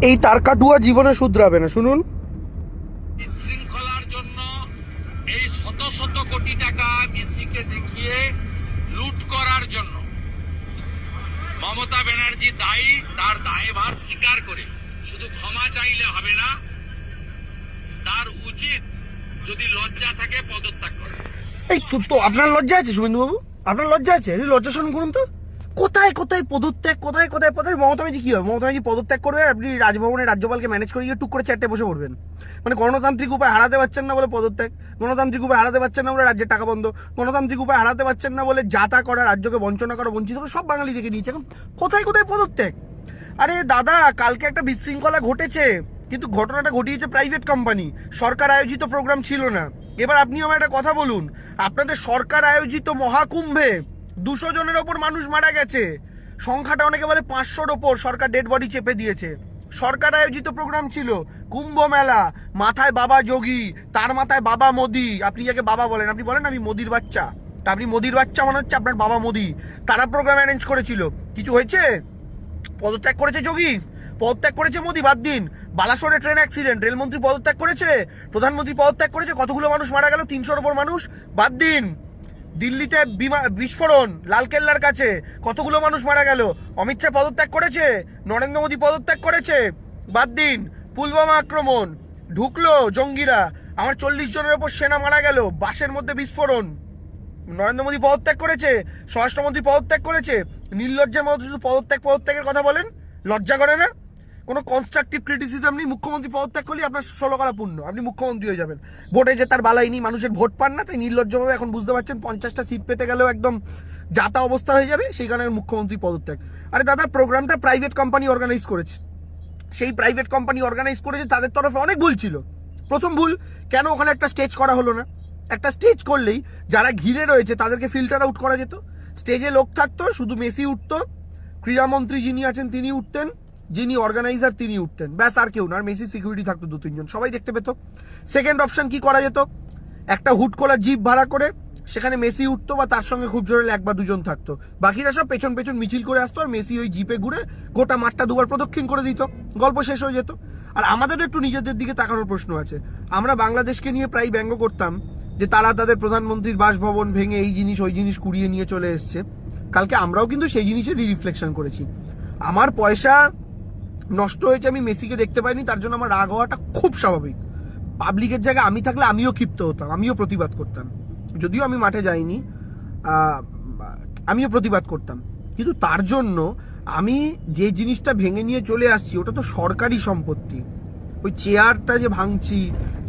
এই তার কাটুয়া জীবনে শুধরাবে না। শুনুন, শৃঙ্খলার জন্য এই শত শত কোটি টাকা মেসিকে দেখিয়ে লুট করার জন্য মমতা ব্যানার্জি দায়ী, তার দায়ভার স্বীকার করে শুধু ক্ষমা চাইলে হবে না, তার উচিত যদি লজ্জা থাকে পদত্যাগ করা। এই তো আপনার লজ্জা আছে শুভেন্দুবাবু? আপনার লজ্জা আছে? লজ্জা শুনুন করুন তো। কোথায় কোথায় পদত্যাগ, কোথায় কোথায় পদত্যাগ। মমতা ব্যানার্জি কি হবে? মমতা ব্যানার্জি পদত্যাগ করবে, আপনি রাজভবনে রাজ্যপালকে ম্যানেজ করে গিয়ে টুক করে চারটে বসে পড়বেন। মানে গণতান্ত্রিক উপায় হারাতে পারছেন না বলে পদত্যাগ, গণতান্ত্রিক উপায় হারাতে পারছেন না বলে রাজ্যের টাকা বন্ধ, গণতান্ত্রিক উপায় হারাতে পারছেন না বলে যাতা করা, রাজ্যকে বঞ্চনা করা, বঞ্চিত করে সব বাঙালি দেখে নিয়েছে। এখন কোথায় কোথায় পদত্যাগ? আরে দাদা, কালকে একটা বিশৃঙ্খলা ঘটেছে, কিন্তু ঘটনাটা ঘটিয়েছে প্রাইভেট কোম্পানি, সরকার আয়োজিত প্রোগ্রাম ছিল না। এবার আপনি আমার একটা কথা বলুন, আপনাদের সরকার আয়োজিত মহাকুম্ভে 200 জনের ওপর মানুষ মারা গেছে, সংখ্যাটা অনেকে বলে 500-র ওপর, সরকার ডেড বডি চেপে দিয়েছে। সরকার আয়োজিত প্রোগ্রাম ছিল, কুম্ভ মেলা, মাথায় বাবা যোগী, তার মাথায় বাবা মোদি। আপনি যাকে বাবা বলেন, আপনি বলেন আমি মোদির বাচ্চা, তা আপনি মোদির বাচ্চা মনে হচ্ছে আপনার বাবা মোদি। তারা প্রোগ্রাম অ্যারেঞ্জ করেছিল, কিছু হয়েছে? পদত্যাগ করেছে যোগী, পদত্যাগ করেছে মোদি, বাদ দিন। বালাসোরে ট্রেন অ্যাক্সিডেন্ট, রেলমন্ত্রী পদত্যাগ করেছে, প্রধানমন্ত্রী পদত্যাগ করেছে, কতগুলো মানুষ মারা গেল, 300-র ওপর মানুষ, বাদ দিন। দিল্লিতে বিস্ফোরণ লালকেল্লার কাছে, কতগুলো মানুষ মারা গেল, অমিত শাহ পদত্যাগ করেছে, নরেন্দ্র মোদী পদত্যাগ করেছে, বাদ দিন। পুলওয়ামা আক্রমণ, ঢুকলো জঙ্গিরা, আমার 40 জনের ওপর সেনা মারা গেল, বাসের মধ্যে বিস্ফোরণ, নরেন্দ্র মোদী পদত্যাগ করেছে, স্বরাষ্ট্রমন্ত্রী পদত্যাগ করেছে। নির্লজ্জের মতো শুধু পদত্যাগের কথা বলেন, লজ্জা করে না? কোনো কনস্ট্রাকটিভ ক্রিটিসিজম নেই। মুখ্যমন্ত্রী পদত্যাগ করলে আপনার 16 করা পূর্ণ, আপনি মুখ্যমন্ত্রী হয়ে যাবেন। ভোটে যে তার বালাই নেই, মানুষের ভোট পান না, তাই নির্লজ্জভাবে এখন বুঝতে পারছেন 50টা সিট পেতে গেলেও একদম যাতা অবস্থা হয়ে যাবে, সেই কারণে মুখ্যমন্ত্রী পদত্যাগ। আরে দাদা, প্রোগ্রামটা প্রাইভেট কোম্পানি অর্গানাইজ করেছে, সেই প্রাইভেট কোম্পানি অর্গানাইজ করেছে, তাদের তরফে অনেক ভুল ছিল। প্রথম ভুল, কেন ওখানে একটা স্টেজ করা হলো না? একটা স্টেজ করলেই যারা ঘিরে রয়েছে তাদেরকে ফিল্টার আউট করা যেত। স্টেজে লোক থাকতো, শুধু মেসি উঠতো, ক্রীড়ামন্ত্রী যিনি আছেন তিনি উঠতেন, যিনি অর্গানাইজার তিনি উঠতেন, ব্যাস, আর কেউ না। আর মেসি সিকিউরিটি থাকতো 2-3 জন, সবাই দেখতে পেত। সেকেন্ড অপশন কি করা যেত? একটা হুট খোলা জিপ ভাড়া করে সেখানে মেসি উঠতো, বা তার সঙ্গে খুব জোরে 1 বা 2 জন থাকতো, বাকিরা সব পেছন পেছন মিছিল করে আসতো, আর মেসি ওই জিপে ঘুরে গোটা মাঠটা দুবার প্রদক্ষিণ করে দিত, গল্প শেষ হয়ে যেত। আর আমাদেরও একটু নিজেদের দিকে তাকানোর প্রশ্ন আছে। আমরা বাংলাদেশকে নিয়ে প্রায় ব্যঙ্গ করতাম যে তারা তাদের প্রধানমন্ত্রীর বাসভবন ভেঙে এই জিনিস ওই জিনিস কুড়িয়ে নিয়ে চলে এসছে। কালকে আমরাও কিন্তু সেই জিনিসেরই রিফ্লেকশন করেছি। আমার পয়সা নষ্ট হয়েছে, আমি মেসিকে দেখতে পাইনি, তার জন্য আমার রাগ হওয়াটা খুব স্বাভাবিক। পাবলিকের জায়গায় আমি থাকলে আমিও ক্ষিপ্ত হতাম, আমিও প্রতিবাদ করতাম। যদিও আমি মাঠে যাইনি, আমিও প্রতিবাদ করতাম, কিন্তু তার জন্য আমি যে জিনিসটা ভেঙে নিয়ে চলে আসছি ওটা তো সরকারি সম্পত্তি। ওই চেয়ারটা যে ভাঙছি,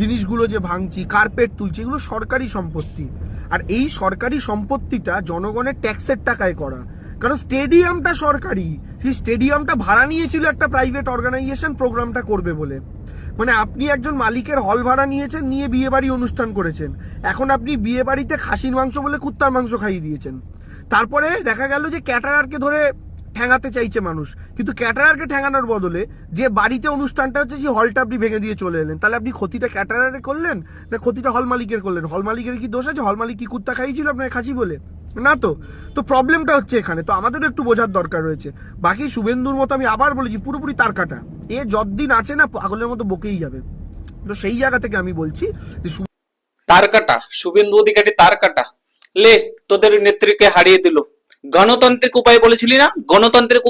জিনিসগুলো যে ভাঙছি, কার্পেট তুলছি, এগুলো সরকারি সম্পত্তি। আর এই সরকারি সম্পত্তিটা জনগণের ট্যাক্সের টাকায় করা, কারণ স্টেডিয়ামটা সরকারি, সেই স্টেডিয়ামটা ভাড়া নিয়েছিল একটা প্রাইভেট অর্গানাইজেশন প্রোগ্রামটা করবে বলে। মানে আপনি একজন মালিকের হল ভাড়া নিয়েছেন, নিয়ে বিয়ে বাড়ি অনুষ্ঠান করেছেন, এখন আপনি বিয়ে বাড়িতে খাসির মাংস বলে কুত্তার মাংস খাইয়ে দিয়েছেন। তারপরে দেখা গেল যে ক্যাটারারকে ধরে ঠ্যাঙাতে চাইছে মানুষ, কিন্তু ক্যাটারারকে ঠ্যাঙানোর বদলে যে বাড়িতে অনুষ্ঠানটা হচ্ছে সেই হলটা আপনি ভেঙে দিয়ে চলে এলেন। তাহলে আপনি ক্ষতিটা ক্যাটারারে করলেন না ক্ষতিটা হল মালিকের করলেন? হল মালিকের কি দোষ আছে? হল মালিক কি কুত্তা খাইয়েছিল আপনাকে খাসি বলে? না তো। তো প্রবলেমটা হচ্ছে এখানে, তো আমাদেরও একটু বোঝার দরকার রয়েছে। বাকি শুভেন্দুর মতো আমি আবার বলেছি, পুরোপুরি তার কাটা, এ যতদিন আছে না পাগলের মতো বকেই যাবে। তো সেই জায়গা থেকে আমি বলছি যে তার কাটা শুভেন্দু অধিকারী, তার কাটা লে তোদের নেত্রীকে হারিয়ে দিল। গণতান্ত্রিক উপায়ে বলেছিলি না, গণতান্ত্রিক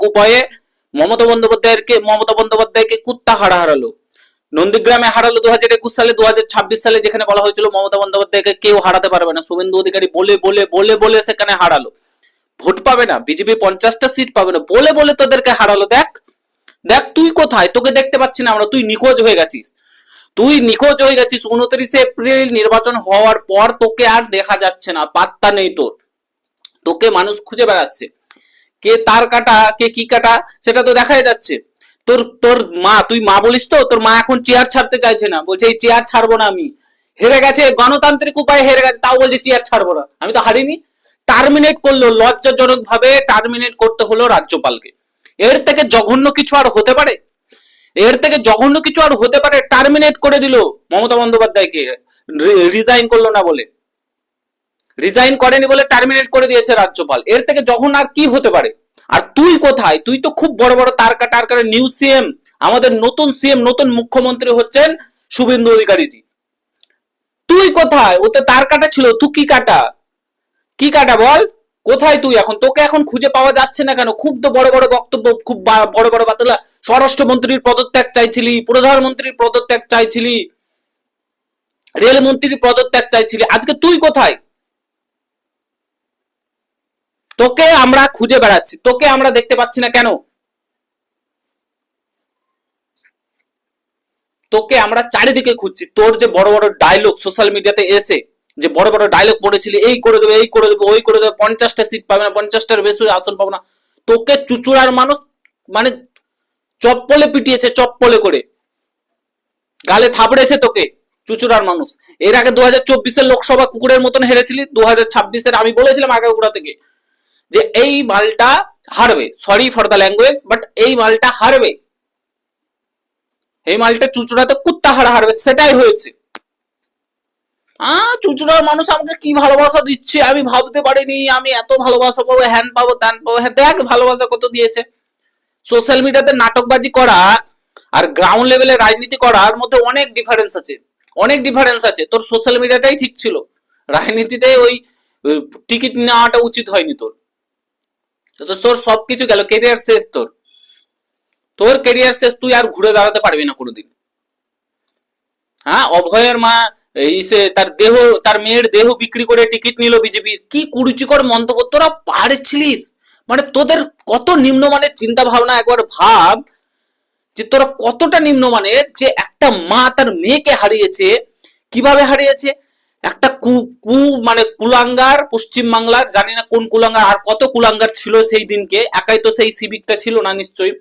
উপায়ে মমতা বন্দ্যোপাধ্যায়কে কুত্তা হারালো। নন্দীগ্রামে হারালো 2021 সালে, 2026 সালে যেখানে বলা হয়েছিল মমতা বন্দ্যোপাধ্যায়কে কেউ হারাতে পারবে না, শুভেন্দু অধিকারী বলে বলে বলে বলে সেখানে হারালো। ভোট পাবে না, বিজেপি 50টা সিট পাবে না, বলে বলে তোদেরকে হারালো। দেখ দেখ তুই কোথায়, তোকে দেখতে পাচ্ছি না আমরা, তুই নিখোঁজ হয়ে গেছিস। 29 এপ্রিল নির্বাচন হওয়ার পর তোকে আর দেখা যাচ্ছে না, পাত্তা নেই তোর। তোকে মানুষ খুঁজে বেড়াচ্ছে, কে তার কাটা কে কি কাটা সেটা তো দেখাই যাচ্ছে। তোর তোর মা, তুই মা বলিস তো, তোর মা এখন চেয়ার ছাড়তে চাইছে না, বলছে এই চেয়ার ছাড়বো না, আমি হেরে গেছে, গণতান্ত্রিক উপায়ে হেরে গেছে, তাও বলছে চেয়ার ছাড়বো না। আমি তো হারিনি। টার্মিনেট করলো, লজ্জাজনক ভাবে টার্মিনেট করতে হলো রাজ্যপালকে। এর থেকে জঘন্য কিছু আর হতে পারে? টার্মিনেট করে দিল মমতা বন্দ্যোপাধ্যায়কে, রিজাইন করলো না বলে, রিজাইন করেনি বলে টার্মিনেট করে দিয়েছে রাজ্যপাল। এর থেকে জঘন্য আর কি হতে পারে? আর তুই কোথায়? তুই তো খুব বড় বড় তারকা টারকা নিউ সিএম, আমাদের নতুন সিএম, নতুন মুখ্যমন্ত্রী হচ্ছেন শুভেন্দু অধিকারীজি। তুই কোথায়? ওতে তার কাটা ছিল, তুই কি কাটা? কি কাটা বল? কোথায় তুই এখন? তোকে এখন খুঁজে পাওয়া যাচ্ছে না কেন? খুব তো বড় বড় বক্তব্য, খুব বড় বড় বাতলা, স্বরাষ্ট্রমন্ত্রীর পদত্যাগ চাইছিলি, প্রধানমন্ত্রীর পদত্যাগ চাইছিলি, রেলমন্ত্রীর পদত্যাগ চাইছিলি, আজকে তুই কোথায়? তোকে আমরা খুঁজে বেড়াচ্ছি, তোকে আমরা দেখতে পাচ্ছি না কেন? তোকে আমরা চারিদিকে খুঁজছি। তোর যে বড় বড় ডায়লগ সোশ্যাল মিডিয়াতে এসে যে বড় বড় ডায়লগ পড়েছিলি, এই করে দেবে, এই করে দেবে, ওই করে দেবে, 50টা সিট পাবে না, 50টার বেশি আসন পাবে না, তোকে চুচুড়ার মানুষ মানে চপ্পলে পিটিয়েছে, চপ্পলে করে গালে থাপড়েছে তোকে চুচুড়ার মানুষ। এর আগে 2024-এর লোকসভা কুকুরের মতন হেরেছিলি, 2026-এর আমি বলেছিলাম আগে ওগুলা থেকে যে এই মালটা হারবে, sorry for the language, but এই মালটা হারবে, এই মালটা চুচুড়াতে কুত্তা হারবে, সেটাই হয়েছে। চুচুড়ার মানুষ আমাকে কি ভালোবাসা দিচ্ছে আমি ভাবতে পারিনি, আমি এত ভালোবাসা পাবো, হ্যান পাবো, ত্যান পাবো। হ্যাঁ দেখ ভালোবাসা কত দিয়েছে। সোশ্যাল মিডিয়াতে নাটকবাজি করা আর গ্রাউন্ড লেভেলে রাজনীতি করার মধ্যে অনেক ডিফারেন্স আছে, অনেক ডিফারেন্স আছে। তোর সোশ্যাল মিডিয়াটাই ঠিক ছিল, রাজনীতিতে ওই টিকিট নেওয়াটা উচিত হয়নি তোর। তোর সবকিছু গেল, কেরিয়ার শেষ তোর, তোর কেরিয়ার শেষ, তুই আর ঘুরে দাঁড়াতে পারবি না কোনোদিন। হ্যাঁ, অভয়ের মা এই সে তার দেহ, তার মেয়ের দেহ বিক্রি করে টিকিট নিল বিজেপি, কি কুরুচিকর মন্তব্য! তোরা পারছিলিস? মানে তোদের কত নিম্নমানের চিন্তা ভাবনা, একবার ভাব যে তোরা কতটা নিম্নমানের, যে একটা মা তার মেয়েকে হারিয়েছে। কিভাবে হারিয়েছে? একটা মানে কুলাঙ্গার, পশ্চিম বাংলার জানি না কোন কুলাঙ্গার, আর কত কুলাঙ্গার ছিল সেই দিনকে, একাই তো সেই সিভিকটা ছিল না নিশ্চয়ই,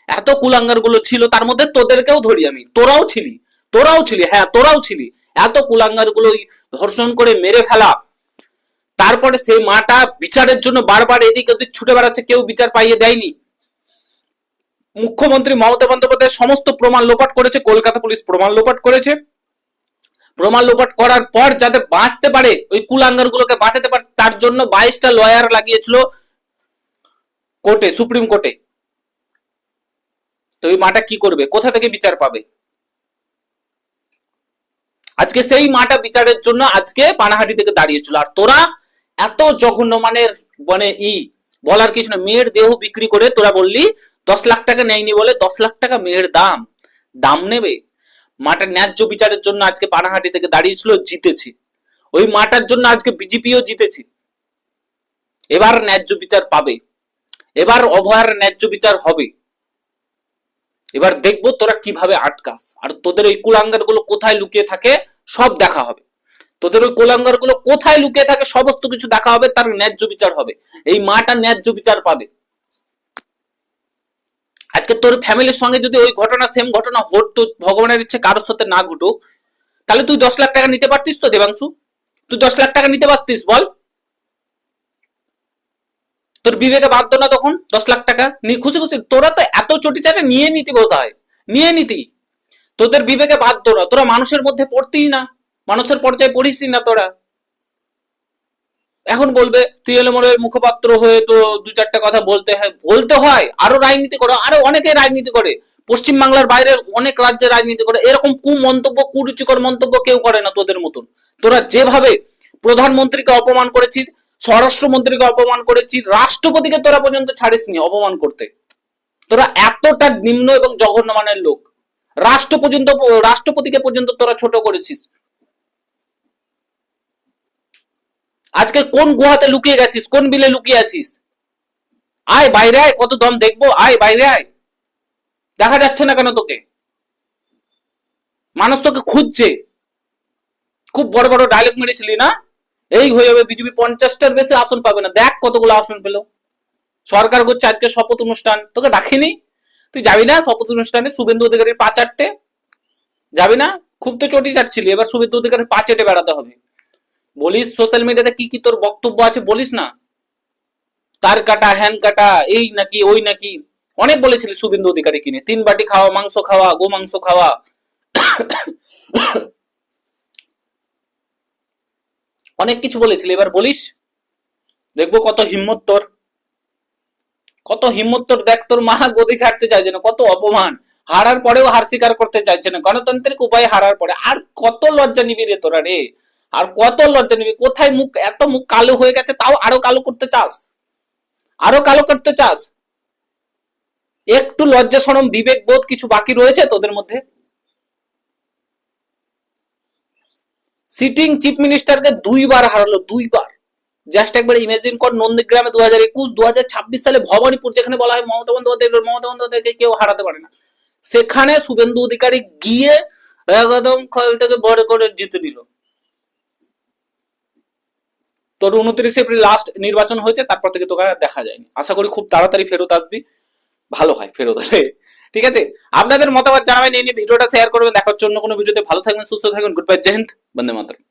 এত কুলাঙ্গার গুলো ছিল, তার মধ্যে তোদেরকেও ধরি আমি, তোরাও ছিলি, তোরাও ছিলি, হ্যাঁ তোরাও ছিলি। এত কুলাঙ্গার গুলো ধর্ষণ করে মেরে ফেলা, তারপরে সেই মাটা বিচারের জন্য বারবার এদিক ওদিক ছুটে বেড়াচ্ছে, কেউ বিচার পাইয়ে দেয়নি। মুখ্যমন্ত্রী মমতা বন্দ্যোপাধ্যায় সমস্ত প্রমাণ লোপাট করেছে, কলকাতা পুলিশ প্রমাণ লোপাট করেছে, প্রমাণ লোপাট করার পর যাতে বাঁচতে পারে, ওই কুলাঙ্গার গুলোকে বাঁচাতে পারে, তার জন্য 22টা লয়ার লাগিয়েছিল কোর্টে, সুপ্রিম কোর্টে। তো ওই মাটা কি করবে? কোথা থেকে বিচার পাবে? আজকে সেই মাটা বিচারের জন্য আজকে পানাহাটি থেকে দাঁড়িয়েছিল, আর তোরা এত জঘন্য মানের, মানে বলার কিছু না। মেয়ের দেহ বিক্রি করে তোরা বললি 10 লাখ টাকা নেয়নি বলে, 10 লাখ টাকা মেয়ের দাম, দাম নেবে? মাটার ন্যায্য বিচারের জন্য আজকে পানাহাটি থেকে দাঁড়িয়েছিল, জিতেছে। ওই মাটার জন্য আজকে বিজেপিও জিতেছে। এবার ন্যায্য বিচার পাবে, এবার অভয়ার ন্যায্য বিচার হবে। এবার দেখবো তোরা কিভাবে আটকাস, আর তোদের ওই কুলাঙ্গার গুলো কোথায় লুকিয়ে থাকে সব দেখা হবে। তোদের ওই কুলাঙ্গার গুলো কোথায় লুকিয়ে থাকে সমস্ত কিছু দেখা হবে, তার ন্যায্য বিচার হবে। এই মাটা ন্যায্য বিচার পাবে। আজকে তোর ফ্যামিলির সঙ্গে যদি ওই ঘটনা, সেম ঘটনা ঘটতো, ভগবানের ইচ্ছে কারোর সাথে না ঘটুক, তাহলে তুই 10 লাখ টাকা নিতে পারতিস তো দেবাংশু? তুই 10 লাখ টাকা নিতে পারতিস বল? তোর বিবেকে বাধ্য না তখন 10 লাখ টাকা খুশি খুশি? তোরা তো এত চটি চাটা নিয়ে নিতি, বোধ হয় নিয়ে নিতি, তোদের বিবেকে বাধ্য না, তোরা মানুষের মধ্যে পড়তেই না, মানুষের পর্যায়ে পড়িসই না তোরা। এখন বলবে তুই এলে মনে মুখপাত্র হয়ে তো 2-4টা কথা বলতে হয়। আরো রাজনীতি করো, আরো অনেকে রাজনীতি করে, পশ্চিম বাংলার বাইরে অনেক রাজ্যে রাজনীতি করে, এরকম কুমন্তব্য, কুরুচিকর মন্তব্য কেউ করে না তোদের মতন। তোরা যেভাবে প্রধানমন্ত্রীকে অপমান করেছিস, স্বরাষ্ট্রমন্ত্রীকে অপমান করেছিস, রাষ্ট্রপতিকে তোরা পর্যন্ত ছাড়িসনি অপমান করতে। তোরা এতটা নিম্ন এবং জঘন্য মানের লোক, রাষ্ট্রপতিকে পর্যন্ত তোরা ছোট করেছিস। আজকে কোন গুহাতে লুকিয়ে গেছিস, কোন বিলে লুকিয়ে আছিস? আয় বাইরে আয়, কত দম দেখবো, আয় বাইরে আয়। দেখা যাচ্ছে না কেন তোকে? মানুষ তোকে খুঁজছে। খুব বড় বড় ডায়লগ মেরেছিলি না, এই হয়ে যাবে বিজেপি 50টার বেশি আসন পাবে না, দেখ কতগুলো আসন পেল। সরকার করছে আজকে শপথ অনুষ্ঠান, তোকে ডাকিনি? তুই যাবি না শপথ অনুষ্ঠানে? শুভেন্দু অধিকারীর পা চাটতে যাবি না? খুব তো চটি চাটছিলি, এবার শুভেন্দু অধিকারীর পা চেটে বেড়াতে হবে। বলিস সোশ্যাল মিডিয়াতে কি কি তোর বক্তব্য আছে বলিস না, তার কাটা, হ্যান কাটা, এই নাকি ওই নাকি, অনেক বলেছিলি শুভেন্দু অধিকারী কিনে, 3 বাটি খাওয়া, মাংস খাওয়া, গো মাংস খাওয়া, অনেক কিছু বলেছিলি। এবার বলিস, দেখবো কত হিম্মত তোর। কত হিম্মত তোর, দেখ তোর মা গদি ছাড়তে চাইছে না, কত অপমান, হারার পরেও হার স্বীকার করতে চাইছে না গণতান্ত্রিক উপায়ে হারার পরে। আর কত লজ্জা নিবি রে তোরা রে, আর কত লজ্জা নিবি? কোথায় মুখ, এত মুখ কালো হয়ে গেছে তাও আরো কালো করতে চাস, আরো কালো করতে চাস? একটু লজ্জা শরম বিবেক বোধ কিছু বাকি রয়েছে তোদের মধ্যে? সিটিং চিফ মিনিস্টারকে 2 বার হারালো, 2 বার। জাস্ট একবার ইমাজিন কর, নন্দীগ্রামে 2021, 2026 সালে ভবানীপুর, যেখানে বলা হয় মমতা বন্দ্যোপাধ্যায়কে কেউ হারাতে পারে না, সেখানে শুভেন্দু অধিকারী গিয়ে একদম খল থেকে বড় করে জিতে দিল। তোর 29 এপ্রিল লাস্ট নির্বাচন হয়েছে, তারপর থেকে তোকে আর দেখা যায়নি। আশা করি খুব তাড়াতাড়ি ফেরত আসবি, ভালো হয় ফেরত হলে। ঠিক আছে, আপনাদের মতামত জানাবেন, এই নিয়ে ভিডিওটা শেয়ার করবেন। দেখার জন্য কোনো ভিডিওতে, ভালো থাকবেন, সুস্থ থাকবেন, গুড বাই, জয় হিন্দ, বন্দে মাতরম।